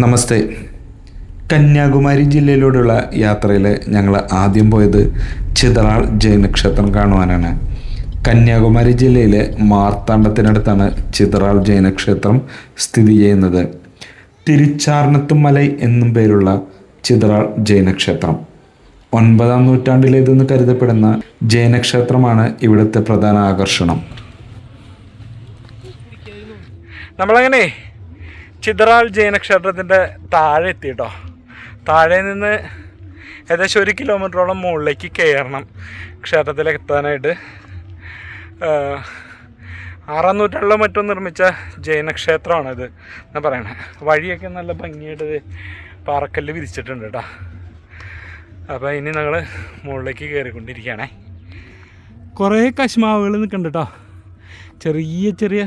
നമസ്തേ. കന്യാകുമാരി ജില്ലയിലൂടെയുള്ള യാത്രയിൽ ഞങ്ങൾ ആദ്യം പോയത് ചിതറാൾ ജൈനക്ഷേത്രം കാണുവാനാണ്. കന്യാകുമാരി ജില്ലയിലെ മാർത്താണ്ഡത്തിനടുത്താണ് ചിതറാൾ ജൈനക്ഷേത്രം സ്ഥിതി ചെയ്യുന്നത്. തിരുച്ചാർണത്തുമലൈ എന്നും പേരുള്ള ചിതറാൾ ജൈനക്ഷേത്രം 9-ാം നൂറ്റാണ്ടിലേതെന്ന് കരുതപ്പെടുന്ന ജൈനക്ഷേത്രമാണ് ഇവിടുത്തെ പ്രധാന ആകർഷണം. നമ്മളങ്ങനെ ചിതറാൾ ജൈനക്ഷേത്രത്തിൻ്റെ താഴെ എത്തി കേട്ടോ. താഴെ നിന്ന് ഏകദേശം 1 കിലോമീറ്ററോളം മുകളിലേക്ക് കയറണം ക്ഷേത്രത്തിലേക്ക് എത്താനായിട്ട്. 6-ാം നൂറ്റാണ്ടിലോ മറ്റോ നിർമ്മിച്ച ജൈനക്ഷേത്രമാണിത് എന്ന് പറയണേ. വഴിയൊക്കെ നല്ല ഭംഗിയായിട്ട് പാറക്കല്ല് വിരിച്ചിട്ടുണ്ട് കേട്ടോ. അപ്പോൾ ഇനി ഞങ്ങൾ മുകളിലേക്ക് കയറിക്കൊണ്ടിരിക്കുകയാണേ. കുറേ കശ്മാവുകൾ നിൽക്കുന്നുണ്ട് കേട്ടോ. ചെറിയ ചെറിയ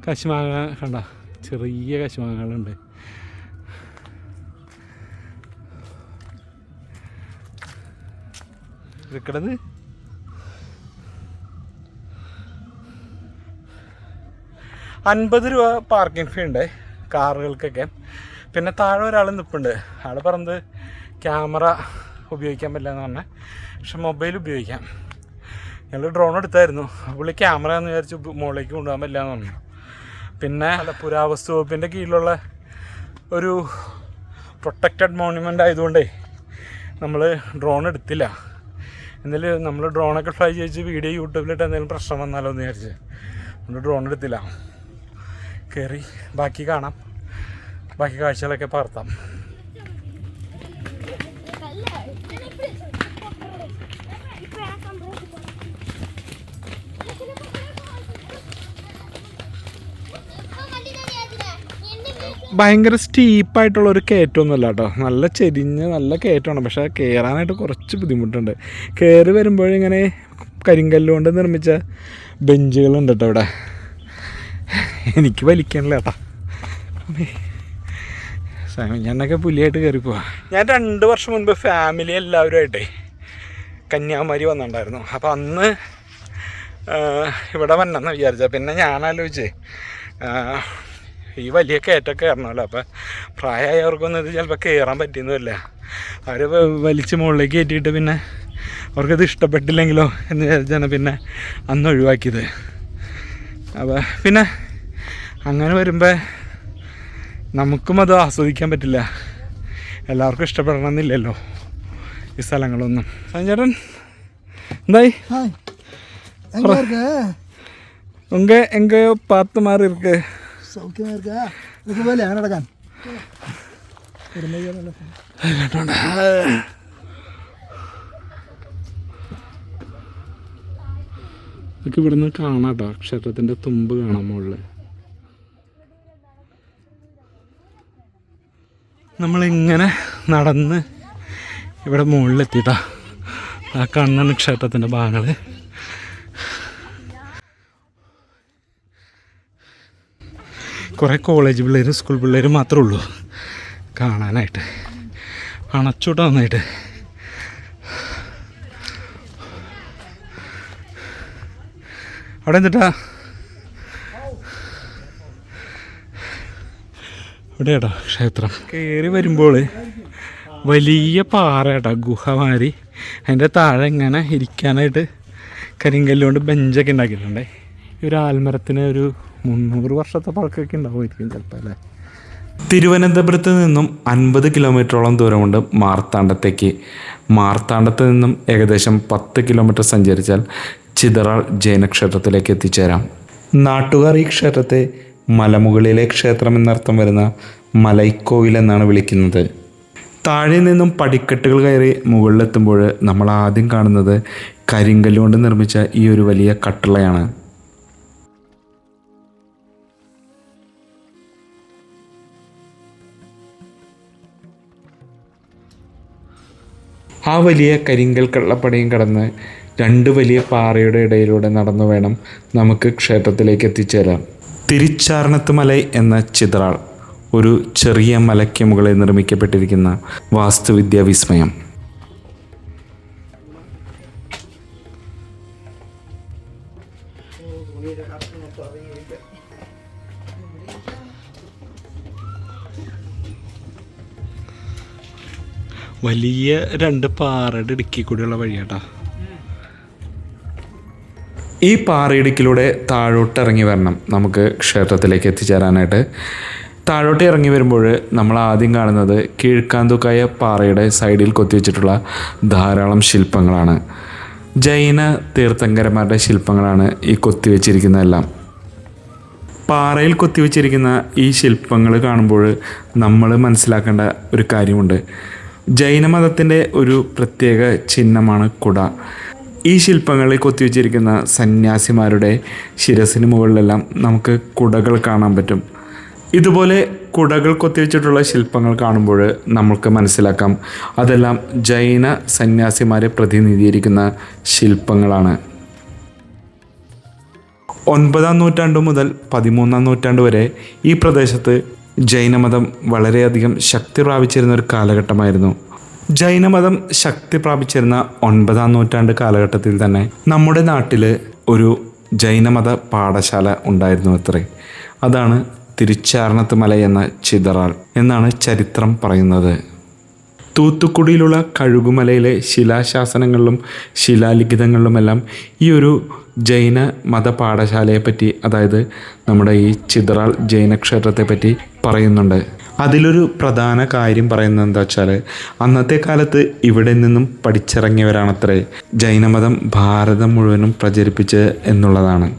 കശ്മാങ്ങ കണ്ടോ, ചെറിയ കശ്മാങ്ങകളുണ്ട്. ഇരിക്കണത് ₹50 പാർക്കിംഗ് ഫീ ഉണ്ട് കാറുകൾക്കൊക്കെ. പിന്നെ താഴെ ഒരാൾ നിൽപ്പുണ്ട്. ആൾ പറഞ്ഞത് ക്യാമറ ഉപയോഗിക്കാൻ പറ്റില്ല എന്ന് പറഞ്ഞാൽ, പക്ഷെ മൊബൈൽ ഉപയോഗിക്കാം. ഞങ്ങൾ ഡ്രോൺ എടുത്തായിരുന്നു. പുള്ളി ക്യാമറ എന്ന് വിചാരിച്ച് മുകളിലേക്ക് കൊണ്ടുപോകാൻ പറ്റില്ല എന്ന് പറഞ്ഞു. പിന്നെ പുരാവസ്തു വകുപ്പിൻ്റെ കീഴിലുള്ള ഒരു പ്രൊട്ടക്റ്റഡ് മോണ്യുമെൻ്റ് ആയതുകൊണ്ടേ നമ്മൾ ഡ്രോൺ എടുത്തില്ല. എന്നാലും നമ്മൾ ഡ്രോണൊക്കെ ഫ്ലൈ ചെയ്ത് വീഡിയോ യൂട്യൂബിലിട്ട് എന്തെങ്കിലും പ്രശ്നം വന്നാലോ എന്ന് വിചാരിച്ച് നമ്മൾ ഡ്രോൺ എടുത്തില്ല. കയറി ബാക്കി കാണാം, ബാക്കി കാഴ്ചകളൊക്കെ പകർത്താം. ഭയങ്കര സ്റ്റീപ്പായിട്ടുള്ളൊരു കയറ്റമൊന്നുമല്ല കേട്ടോ. നല്ല ചെരിഞ്ഞ് നല്ല കയറ്റമാണ്. പക്ഷേ കയറാനായിട്ട് കുറച്ച് ബുദ്ധിമുട്ടുണ്ട്. കയറി വരുമ്പോഴിങ്ങനെ കരിങ്കല്ലുകൊണ്ട് നിർമ്മിച്ച ബെഞ്ചുകളുണ്ട് കേട്ടോ ഇവിടെ. എനിക്ക് വലിക്കണില്ല കേട്ടോ. ഞാനൊക്കെ പുലിയായിട്ട് കയറി പോവാ. ഞാൻ 2 വർഷം മുൻപ് ഫാമിലി എല്ലാവരുമായിട്ടേ കന്യാകുമാരി വന്നിട്ടുണ്ടായിരുന്നു. അപ്പോൾ അന്ന് ഇവിടെ വന്നെന്ന് വിചാരിച്ചാൽ പിന്നെ ഞാൻ ആലോചിച്ചേ ഈ വലിയ കയറ്റമൊക്കെ കയറണമല്ലോ. അപ്പോൾ പ്രായമായവർക്കൊന്നും ഇത് ചിലപ്പോൾ കയറാൻ പറ്റിയെന്നില്ല. അവർ വലിച്ച് മുകളിലേക്ക് കയറ്റിയിട്ട് പിന്നെ അവർക്കത് ഇഷ്ടപ്പെട്ടില്ലെങ്കിലോ എന്ന് വിചാരിച്ചാണ് പിന്നെ അന്ന് ഒഴിവാക്കിയത്. അപ്പോൾ പിന്നെ അങ്ങനെ വരുമ്പോൾ നമുക്കും അത് ആസ്വദിക്കാൻ പറ്റില്ല. എല്ലാവർക്കും ഇഷ്ടപ്പെടണമെന്നില്ലല്ലോ ഈ സ്ഥലങ്ങളൊന്നും. സഞ്ജേട്ടൻ എന്തായി? എങ്കയോ പാത്ത് മാറി ഇருக்கு. സൗഖ്യമാ இருக்கா? இதுக்கு மேலே நடക്കാൻ ഇതൊക്കെ ഇവിടുന്ന് കാണാം കേട്ടോ. ക്ഷേത്രത്തിൻ്റെ തുമ്പ് കാണാം മുകളിൽ. നമ്മളിങ്ങനെ നടന്ന് ഇവിടെ മുകളിലെത്തിയിട്ടാ. ആ കാണുന്ന ക്ഷേത്രത്തിൻ്റെ ഭാഗങ്ങൾ. കുറേ കോളേജ് പിള്ളേർ സ്കൂൾ പിള്ളേർ മാത്രമേ ഉള്ളൂ കാണാനായിട്ട്. അണച്ചൂട്ട നന്നായിട്ട്. അവിടെ എന്നിട്ടാ ഇവിടെ കേട്ടോ ക്ഷേത്രം. കയറി വരുമ്പോൾ വലിയ പാറ കേട്ടോ, ഗുഹമാരി. അതിൻ്റെ താഴെ ഇങ്ങനെ ഇരിക്കാനായിട്ട് കരിങ്കല്ലുകൊണ്ട് ബെഞ്ചൊക്കെ ഉണ്ടാക്കിയിട്ടുണ്ടേ. ഈ ഒരു ആൽമരത്തിന് ഒരു 300 വർഷത്തെ പഴക്കമൊക്കെ ഉണ്ടാവുമായിരിക്കും ചിലപ്പോൾ അല്ലേ. തിരുവനന്തപുരത്ത് നിന്നും 50 കിലോമീറ്ററോളം ദൂരമുണ്ട് മാർത്താണ്ഡത്തേക്ക്. മാർത്താണ്ഡത്ത് നിന്നും ഏകദേശം 10 കിലോമീറ്റർ സഞ്ചരിച്ചാൽ ചിതറാൾ ജൈനക്ഷേത്രത്തിലേക്ക് എത്തിച്ചേരാം. നാട്ടുകാർ ഈ ക്ഷേത്രത്തെ മലമുകളിലെ ക്ഷേത്രം എന്നർത്ഥം വരുന്ന മലൈക്കോവിൽ എന്നാണ് വിളിക്കുന്നത്. താഴെ നിന്നും പടിക്കെട്ടുകൾ കയറി മുകളിലെത്തുമ്പോൾ നമ്മൾ ആദ്യം കാണുന്നത് കരിങ്കല്ലുകൊണ്ട് നിർമ്മിച്ച ഈ ഒരു വലിയ കട്ടളയാണ്. ആ വലിയ കരിങ്കൽ കള്ളപ്പടയും കടന്ന് 2 വലിയ പാറയുടെ ഇടയിലൂടെ നടന്നു വേണം നമുക്ക് ക്ഷേത്രത്തിലേക്ക് എത്തിച്ചേരാം. തിരുച്ചാർണത്തുമലൈ എന്ന ചിതറാൾ ഒരു ചെറിയ മലയ്ക്ക് മുകളിൽ നിർമ്മിക്കപ്പെട്ടിരിക്കുന്ന വാസ്തുവിദ്യാ വിസ്മയം. വലിയ 2 പാറയുടെ ഇടുക്കി കൂടിയുള്ള വഴിയാട്ടാ. ഈ പാറയിടുക്കിലൂടെ താഴോട്ട് ഇറങ്ങി വരണം നമുക്ക് ക്ഷേത്രത്തിലേക്ക് എത്തിച്ചേരാനായിട്ട്. താഴോട്ട് ഇറങ്ങി വരുമ്പോൾ നമ്മൾ ആദ്യം കാണുന്നത് കീഴ്ക്കാന്തൂക്കായ പാറയുടെ സൈഡിൽ കൊത്തിവെച്ചിട്ടുള്ള ധാരാളം ശില്പങ്ങളാണ്. ജൈന തീർത്ഥങ്കരന്മാരുടെ ശില്പങ്ങളാണ് ഈ കൊത്തിവെച്ചിരിക്കുന്നതെല്ലാം. പാറയിൽ കൊത്തിവെച്ചിരിക്കുന്ന ഈ ശില്പങ്ങൾ കാണുമ്പോൾ നമ്മൾ മനസ്സിലാക്കേണ്ട ഒരു കാര്യമുണ്ട്. ജൈനമതത്തിൻ്റെ ഒരു പ്രത്യേക ചിഹ്നമാണ് കുട. ഈ ശില്പങ്ങളിൽ കൊത്തിവെച്ചിരിക്കുന്ന സന്യാസിമാരുടെ ശിരസിന് മുകളിലെല്ലാം നമുക്ക് കുടകൾ കാണാൻ പറ്റും. ഇതുപോലെ കുടകൾ കൊത്തിവെച്ചിട്ടുള്ള ശില്പങ്ങൾ കാണുമ്പോൾ നമുക്ക് മനസ്സിലാക്കാം അതെല്ലാം ജൈന സന്യാസിമാരെ പ്രതിനിധീകരിക്കുന്ന ശില്പങ്ങളാണ്. 9-ാം നൂറ്റാണ്ട് മുതൽ 13-ാം നൂറ്റാണ്ട് വരെ ഈ പ്രദേശത്ത് ജൈനമതം വളരെയധികം ശക്തി പ്രാപിച്ചിരുന്ന ഒരു കാലഘട്ടമായിരുന്നു. ജൈനമതം ശക്തി പ്രാപിച്ചിരുന്ന 9-ാം നൂറ്റാണ്ട് കാലഘട്ടത്തിൽ തന്നെ നമ്മുടെ നാട്ടിൽ ഒരു ജൈനമത പാഠശാല ഉണ്ടായിരുന്നു അത്രേ. അതാണ് തിരുച്ചാരണത്ത് മല എന്ന ചിതറാൾ എന്നാണ് ചരിത്രം പറയുന്നത്. തൂത്തുക്കുടിയിലുള്ള കഴുകുമലയിലെ ശിലാശാസനങ്ങളിലും ശിലാലിഖിതങ്ങളിലുമെല്ലാം ഈ ഒരു ജൈന മത പാഠശാലയെപ്പറ്റി, അതായത് നമ്മുടെ ഈ ചിതറാൾ ജൈന ക്ഷേത്രത്തെപ്പറ്റി പറയുന്നുണ്ട്. അതിലൊരു പ്രധാന കാര്യം പറയുന്നത് എന്താ വെച്ചാൽ, അന്നത്തെ കാലത്ത് ഇവിടെ നിന്നും പഠിച്ചിറങ്ങിയവരാണത്രേ ജൈനമതം ഭാരതം മുഴുവനും പ്രചരിപ്പിച്ചത് എന്നുള്ളതാണ്.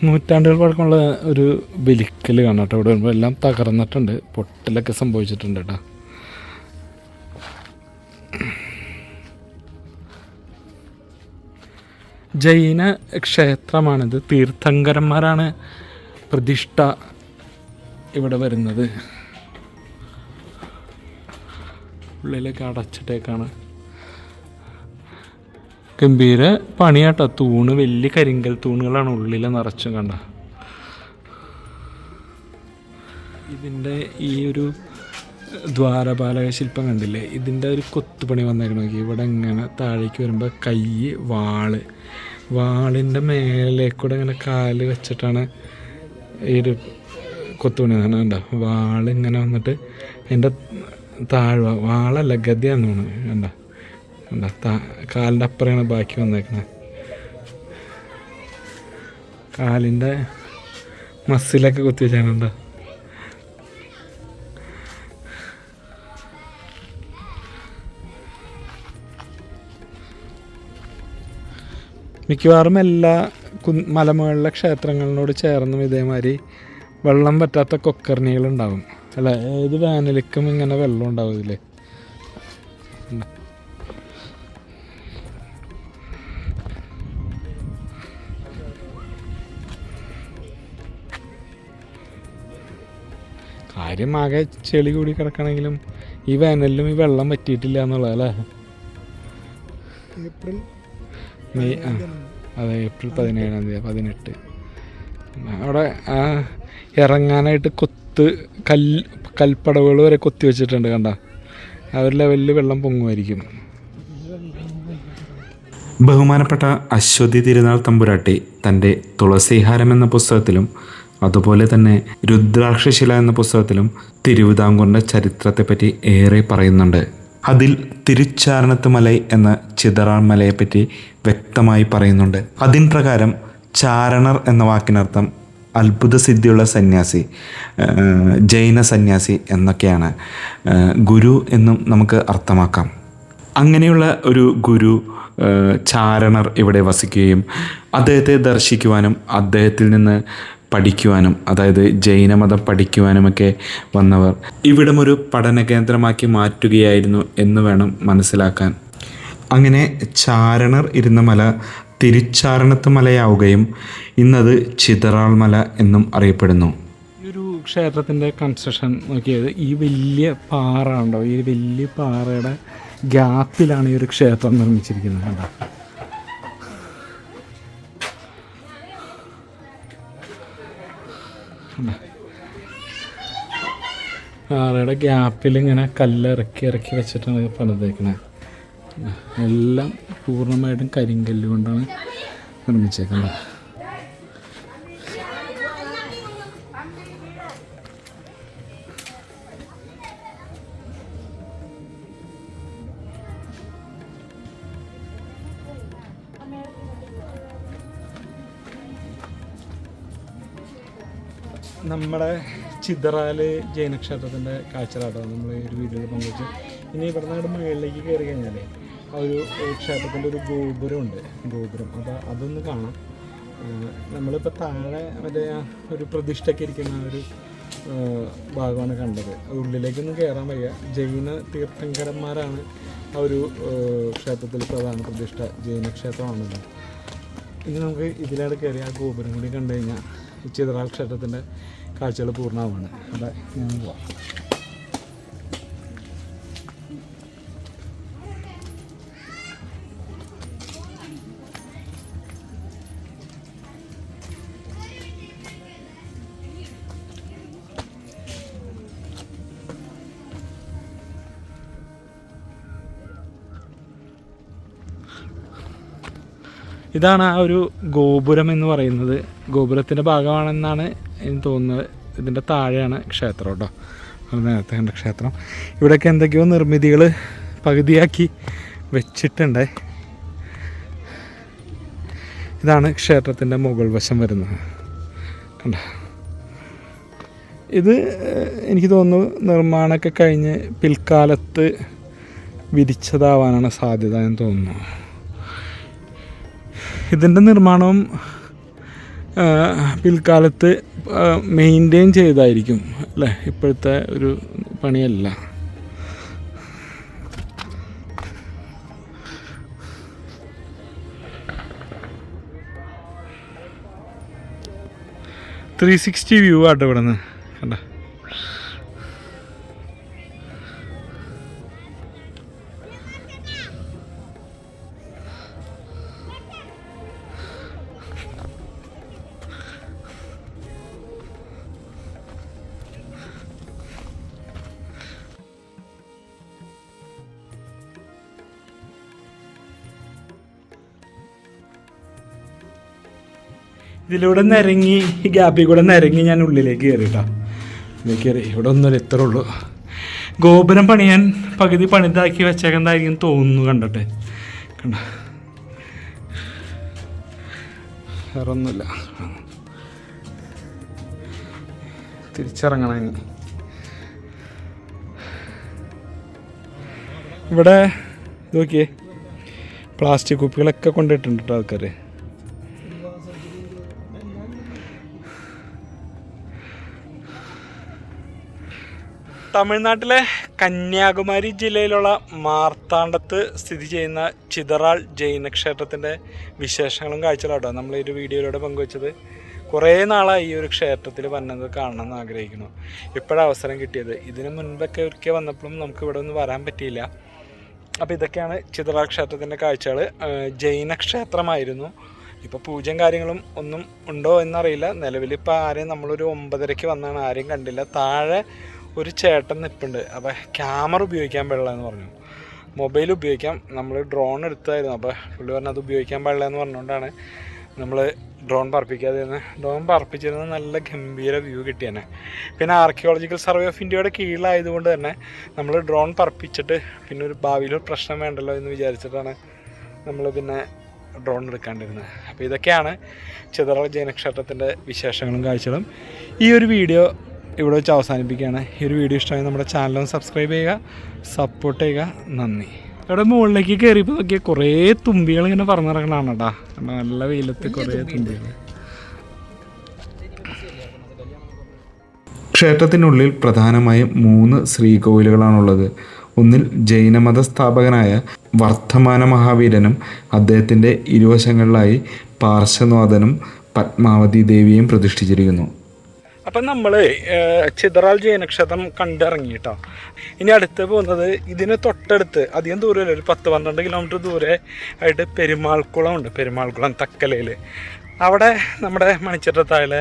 നൂറ്റാണ്ടുകൾ പഴക്കമുള്ള ഒരു ബലിക്കൽ കാണാം കേട്ടോ. ഇവിടെ വരുമ്പോൾ എല്ലാം തകർന്നിട്ടുണ്ട്, പൊട്ടലൊക്കെ സംഭവിച്ചിട്ടുണ്ട് കേട്ടോ. ജൈന ക്ഷേത്രമാണിത്. തീർത്ഥങ്കരന്മാരാണ് പ്രതിഷ്ഠ ഇവിടെ വരുന്നത്. ഉള്ളിലേക്ക് അടച്ചിട്ടേക്കാണ്. ഗംഭീര പണിയാട്ടോ. തൂണ് വലിയ കരിങ്കൽ തൂണുകളാണ് ഉള്ളിൽ നിറച്ചും കണ്ട. ഇതിൻ്റെ ഈ ഒരു ദ്വാരപാലക ശില്പം കണ്ടില്ലേ, ഇതിൻ്റെ ഒരു കൊത്തുപണി വന്നേക്കണമെങ്കിൽ ഇവിടെ ഇങ്ങനെ താഴേക്ക് വരുമ്പോൾ കൈ വാളിൻ്റെ മേലേക്കൂടെ ഇങ്ങനെ കാല് വെച്ചിട്ടാണ് ഈ ഒരു കൊത്തുപണി കണ്ടോ. വാളിങ്ങനെ വന്നിട്ട് എൻ്റെ വാളല്ല ഗതിയാന്ന് തോന്നുന്നു കണ്ടോ. കാലിൻ്റെ അപ്പുറമാണ് ബാക്കി വന്നേക്കണേ. കാലിൻ്റെ മസിലൊക്കെ കുത്തി വെച്ചാണോ. മിക്കവാറും എല്ലാ മലമുകളിലെ ക്ഷേത്രങ്ങളിനോട് ചേർന്നും ഇതേമാതിരി വെള്ളം പറ്റാത്ത കൊക്കർണികളുണ്ടാവും അല്ല. ഏത് വേനലിക്കും ഇങ്ങനെ വെള്ളം ഉണ്ടാവും ഇതിൽ. കാര്യം ആകെ ചെളി കൂടി കിടക്കണമെങ്കിലും ഈ വേനലിലും ഈ വെള്ളം പറ്റിയിട്ടില്ല എന്നുള്ളതല്ലേ. മെയ് അതെ ഏപ്രിൽ 17-ാം തീയതി 18 അവിടെ ഇറങ്ങാനായിട്ട് കൽപ്പടവുകൾ വരെ കൊത്തി വെച്ചിട്ടുണ്ട് കണ്ട. ആ ഒരു ലെവലിൽ വെള്ളം പൊങ്ങുമായിരിക്കും. ബഹുമാനപ്പെട്ട അശ്വതി തിരുനാൾ തമ്പുരാട്ടി തൻ്റെ തുളസീഹാരം എന്ന പുസ്തകത്തിലും അതുപോലെ തന്നെ രുദ്രാക്ഷശില എന്ന പുസ്തകത്തിലും തിരുവിതാംകൂറിൻ്റെ ചരിത്രത്തെപ്പറ്റി ഏറെ പറയുന്നുണ്ട്. അതിൽ തിരുച്ചാരണത്ത് മല എന്ന ചിതറാൾ മലയെപ്പറ്റി വ്യക്തമായി പറയുന്നുണ്ട്. അതിൻ പ്രകാരം ചാരണർ എന്ന വാക്കിനർത്ഥം അത്ഭുത സിദ്ധിയുള്ള സന്യാസി, ജൈന സന്യാസി എന്നൊക്കെയാണ്. ഗുരു എന്നും നമുക്ക് അർത്ഥമാക്കാം. അങ്ങനെയുള്ള ഒരു ഗുരു ചാരണർ ഇവിടെ വസിക്കുകയും അദ്ദേഹത്തെ ദർശിക്കുവാനും അദ്ദേഹത്തിൽ നിന്ന് പഠിക്കുവാനും, അതായത് ജൈനമതം പഠിക്കുവാനുമൊക്കെ വന്നവർ ഇവിടം ഒരു പഠന കേന്ദ്രമാക്കി മാറ്റുകയായിരുന്നു എന്ന് വേണം മനസ്സിലാക്കാൻ. അങ്ങനെ ചാരണർ ഇരുന്ന മല തിരുച്ചാരണത്ത് മലയാവുകയും ഇന്നത് ചിതറാൾ മല എന്നും അറിയപ്പെടുന്നു. ഈ ഒരു ക്ഷേത്രത്തിൻ്റെ കൺസ്ട്രക്ഷൻ നോക്കിയത് ഈ വലിയ പാറ ഉണ്ടോ, ഈ വലിയ പാറയുടെ ഗ്യാപ്പിലാണ് ഈ ഒരു ക്ഷേത്രം നിർമ്മിച്ചിരിക്കുന്നത് കണ്ടോ. പാറയുടെ ഗ്യാപ്പിൽ ഇങ്ങനെ കല്ല് ഇറക്കി വെച്ചിട്ടാണ് പണിതേക്കണേ. എല്ലാം പൂർണ്ണമായിട്ടും കരിങ്കല്ല് കൊണ്ടാണ് നിർമ്മിച്ചേക്കുന്നത്. നമ്മുടെ ചിതറാൽ ജൈനക്ഷേത്രത്തിൻ്റെ കാഴ്ചകളാട്ടോ നമ്മൾ ഈ ഒരു വീഡിയോയിൽ പങ്കുവെച്ച്. ഇനി ഇവിടെ നിന്ന് മുകളിലേക്ക് കയറി കഴിഞ്ഞാൽ ആ ഒരു ക്ഷേത്രത്തിൻ്റെ ഒരു ഗോപുരമുണ്ട്, ഗോപുരം. അപ്പോൾ അതൊന്ന് കാണാം. നമ്മളിപ്പോൾ താഴെ മറ്റേ ഒരു പ്രതിഷ്ഠയ്ക്ക് ഇരിക്കുന്ന ഒരു ഭാഗമാണ് കണ്ടത്. ഉള്ളിലേക്കൊന്നും കയറാൻ വയ്യ. ജൈന തീർത്ഥങ്കരന്മാരാണ് ആ ഒരു ക്ഷേത്രത്തിൽ പ്രധാന പ്രതിഷ്ഠ. ജൈനക്ഷേത്രമാണല്ലോ. ഇനി നമുക്ക് ഇതിലാണ് കയറി ആ ഗോപുരം കൂടി കണ്ടു കഴിഞ്ഞാൽ ഈ ചിതറാൽ ക്ഷേത്രത്തിൻ്റെ കാഴ്ചകൾ പൂർണ്ണമാണ്. അവിടെ ഞാൻ പോവാം. ഇതാണ് ആ ഒരു ഗോപുരം എന്ന് പറയുന്നത്. ഗോപുരത്തിൻ്റെ ഭാഗമാണെന്നാണ് എനിക്ക് തോന്നുന്നത്. ഇതിൻ്റെ താഴെയാണ് ക്ഷേത്രം കേട്ടോ. നേരത്തെ കണ്ട ക്ഷേത്രം. ഇവിടെയൊക്കെ എന്തൊക്കെയോ നിർമ്മിതികൾ പകുതിയാക്കി വെച്ചിട്ടുണ്ട്. ഇതാണ് ക്ഷേത്രത്തിൻ്റെ മുകൾ വശം വരുന്നത്. കണ്ട, ഇത് എനിക്ക് തോന്നുന്നു നിർമ്മാണമൊക്കെ കഴിഞ്ഞ് പിൽക്കാലത്ത് വിരിച്ചതാവാനാണ് സാധ്യത എന്ന് തോന്നുന്നു. ഇതിൻ്റെ നിർമ്മാണവും പിൽക്കാലത്ത് മെയിൻറ്റെയിൻ ചെയ്തായിരിക്കും അല്ലേ, ഇപ്പോഴത്തെ ഒരു പണിയല്ല. ത്രീ 360 വ്യൂ ആട്ടോ ഇവിടെ നിന്ന് കണ്ട. ഇതിലൂടെ നിരങ്ങി, ഈ ഗ്യാപ്പിൽ കൂടെ നിരങ്ങി ഞാൻ ഉള്ളിലേക്ക് കയറി കേട്ടോ. ഉള്ളിലേക്ക് കയറി. ഇവിടെ ഒന്നുമില്ല, ഇത്രേ ഉള്ളൂ. ഗോപുരം പണിയാൻ പകുതി പണിതാക്കി വെച്ചേക്കുന്നതായിരിക്കും തോന്നുന്നു കണ്ടിട്ട്. കണ്ട, വേറെ ഒന്നുമില്ല. തിരിച്ചിറങ്ങണം ഇനി. ഇവിടെ നോക്കിയേ, പ്ലാസ്റ്റിക് കുപ്പികളൊക്കെ കൊണ്ടിട്ടുണ്ട് കേട്ടോ ആൾക്കാർ. തമിഴ്നാട്ടിലെ കന്യാകുമാരി ജില്ലയിലുള്ള മാർത്താണ്ഡത്ത് സ്ഥിതി ചെയ്യുന്ന ചിതറാൾ ജൈനക്ഷേത്രത്തിൻ്റെ വിശേഷങ്ങളും കാഴ്ചകളാട്ടോ നമ്മൾ ഈ ഒരു വീഡിയോയിലൂടെ പങ്കുവച്ചത്. കുറേ നാളായി ഈ ഒരു ക്ഷേത്രത്തിൽ വന്നത് കാണണമെന്ന് ആഗ്രഹിക്കുന്നു. ഇപ്പോഴാണ് അവസരം കിട്ടിയത്. ഇതിന് മുൻപൊക്കെ ഒരിക്കൽ വന്നപ്പോഴും നമുക്ക് ഇവിടെ ഒന്നും വരാൻ പറ്റിയില്ല. അപ്പോൾ ഇതൊക്കെയാണ് ചിതറാൾ ക്ഷേത്രത്തിൻ്റെ കാഴ്ചകൾ. ജൈനക്ഷേത്രമായിരുന്നു. ഇപ്പോൾ പൂജയും കാര്യങ്ങളും ഒന്നും ഉണ്ടോ എന്നറിയില്ല. നിലവിലിപ്പോൾ ആരെയും നമ്മളൊരു 9:30 വന്നാണ്, ആരെയും കണ്ടില്ല. താഴെ ഒരു ചേട്ടൻ നിൽപ്പുണ്ട്. അപ്പോൾ ക്യാമറ ഉപയോഗിക്കാൻ പാടില്ല എന്ന് പറഞ്ഞു. മൊബൈൽ ഉപയോഗിക്കാം. നമ്മൾ ഡ്രോൺ എടുത്തായിരുന്നു. അപ്പോൾ പുള്ളി പറഞ്ഞാൽ അത് ഉപയോഗിക്കാൻ പാടില്ല എന്ന് പറഞ്ഞുകൊണ്ടാണ് നമ്മൾ ഡ്രോൺ പറപ്പിക്കാതിരുന്നത്. ഡ്രോൺ പറപ്പിച്ചിരുന്ന നല്ല ഗംഭീര വ്യൂ കിട്ടിയേനെ. പിന്നെ ആർക്കിയോളജിക്കൽ സർവേ ഓഫ് ഇന്ത്യയുടെ കീഴിലായതുകൊണ്ട് തന്നെ നമ്മൾ ഡ്രോൺ പറപ്പിച്ചിട്ട് പിന്നെ ഒരു ഭാവിയിലൊരു പ്രശ്നം വേണ്ടല്ലോ എന്ന് വിചാരിച്ചിട്ടാണ് നമ്മൾ പിന്നെ ഡ്രോൺ എടുക്കാണ്ടിരുന്നത്. അപ്പോൾ ഇതൊക്കെയാണ് ചിതറാൾ ജൈനക്ഷേത്രത്തിൻ്റെ വിശേഷങ്ങളും കാഴ്ചകളും. ഈ ഒരു വീഡിയോ ഇവിടെ വെച്ച് അവസാനിപ്പിക്കുകയാണ്. ഈ ഒരു വീഡിയോ ഇഷ്ടമായി നമ്മുടെ ചാനലൊന്ന് സബ്സ്ക്രൈബ് ചെയ്യുക, സപ്പോർട്ട് ചെയ്യുക. നന്ദി. ഇവിടെ മുകളിലേക്ക് കയറിയപ്പോൾ നോക്കിയാൽ കുറേ തുമ്പികൾ ഇങ്ങനെ പറന്നിറങ്ങണതാണ് കേട്ടോ. നല്ല വെയിലത്ത് കുറേ തുമ്പികൾ. ക്ഷേത്രത്തിനുള്ളിൽ പ്രധാനമായും 3 ശ്രീകോവിലുകളാണുള്ളത്. ഒന്നിൽ ജൈനമത സ്ഥാപകനായ വർദ്ധമാന മഹാവീരനും അദ്ദേഹത്തിൻ്റെ ഇരുവശങ്ങളിലായി പാർശ്വനാഥനും പത്മാവതി ദേവിയും പ്രതിഷ്ഠിച്ചിരിക്കുന്നു. അപ്പം നമ്മൾ ചിതറാൾ ജൈനക്ഷേത്രം കണ്ടിറങ്ങി കേട്ടോ. ഇനി അടുത്ത് പോകുന്നത് ഇതിന് തൊട്ടടുത്ത് അധികം ദൂരമല്ല, ഒരു 10-12 കിലോമീറ്റർ ദൂരെ ആയിട്ട് പെരുമാൾക്കുളം ഉണ്ട്. പെരുമാൾക്കുളം തക്കലയിൽ. അവിടെ നമ്മുടെ മണിച്ചിത്രത്താഴിലെ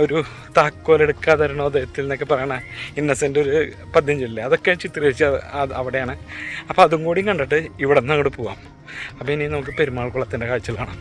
ഒരു താക്കോലെടുക്കാതെ തരണോദയത്തിൽ എന്നൊക്കെ പറയണ ഇന്നസെൻ്റ് ഒരു പദ്യം ചൊല്ലില്ലേ, അതൊക്കെ ചിത്രീകരിച്ച അവിടെയാണ്. അപ്പോൾ അതും കൂടി കണ്ടിട്ട് ഇവിടെ നിന്ന് അങ്ങോട്ട് പോവാം. അപ്പോൾ ഇനി നമുക്ക് പെരുമാൾക്കുളത്തിൻ്റെ കാഴ്ച കാണാം.